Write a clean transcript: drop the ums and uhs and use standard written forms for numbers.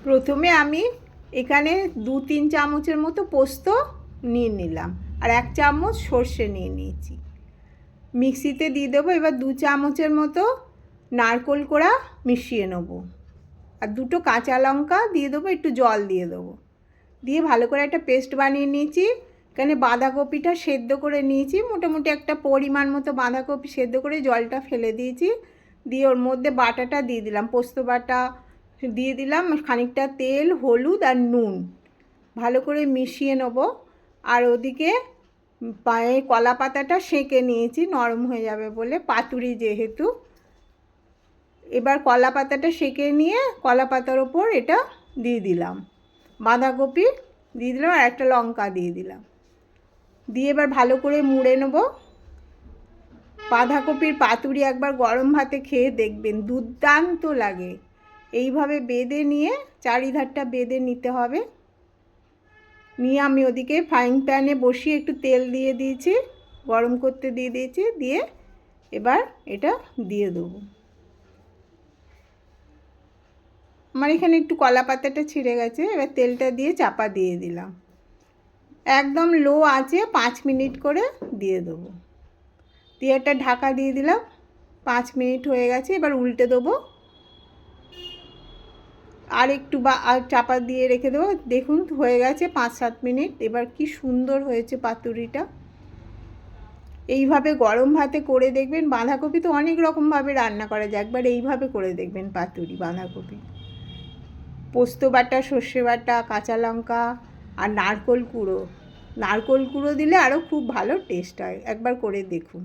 প্রথমে আমি এখানে 2-3 চামচের মতো পোস্ত নিয়ে নিলাম, আর 1 চামচ সর্ষে নিয়ে নিয়েছি। মিক্সিতে দিয়ে দেবো। এবার 2 চামচের মতো নারকেল কোড়া মিশিয়ে নেব, আর 2টো কাঁচা লঙ্কা দিয়ে দেবো, একটু জল দিয়ে দেবো, দিয়ে ভালো করে একটা পেস্ট বানিয়ে নিয়েছি। এখানে বাঁধাকপিটা সেদ্ধ করে নিয়েছি, মোটামুটি একটা পরিমাণ মতো বাঁধাকপি সেদ্ধ করে জলটা ফেলে দিয়েছি। দিয়ে ওর মধ্যে বাটাটা দিয়ে দিলাম, পোস্ত বাটা দিয়ে দিলাম, খানিকটা তেল, হলুদ আর নুন ভালো করে মিশিয়ে নেব। আর ওদিকে পায়ে কলা পাতাটা সেঁকে নিয়েছি, নরম হয়ে যাবে বলে, পাতুরি যেহেতু। এবার কলা পাতাটা সেঁকে নিয়ে কলা পাতার ওপর এটা দিয়ে দিলাম, বাঁধাকপি দিয়ে দিলাম, আর একটা লঙ্কা দিয়ে দিলাম। দিয়ে এবার ভালো করে মুড়ে নেব। বাঁধাকপির পাতুরি একবার গরম ভাতে খেয়ে দেখবেন, দুর্দান্ত লাগে। এইভাবে বেঁধে নিয়ে চারিধারটা বেঁধে নিতে হবে। নিয়ে আমি ওদিকে ফ্রাইং প্যানে বসিয়ে একটু তেল দিয়ে দিয়েছি, গরম করতে দিয়ে দিয়েছি। দিয়ে এবার এটা দিয়ে দেবো। আমার এখানে একটু কলা পাতাটা ছিঁড়ে গেছে। এবার তেলটা দিয়ে চাপা দিয়ে দিলাম, একদম লো আঁচে 5 মিনিট করে দিয়ে দেবো। দিয়ে একটা ঢাকা দিয়ে দিলাম, 5 মিনিট হয়ে গেছে। এবার উল্টে দেবো, আর একটু আর চাপা দিয়ে রেখে দেবো। দেখুন হয়ে গেছে 5-7 মিনিট। এবার কি সুন্দর হয়েছে পাতুরিটা। এইভাবে গরম ভাতে করে দেখবেন। বাঁধাকপি তো অনেক রকমভাবে রান্না করা যায়, একবার এইভাবে করে দেখবেন পাতুরি বাঁধাকপি। পোস্ত বাটা, সর্ষে বাটা, কাঁচা লঙ্কা আর নারকেল কুড়ো দিলে আরও খুব ভালো টেস্ট হয়, একবার করে দেখুন।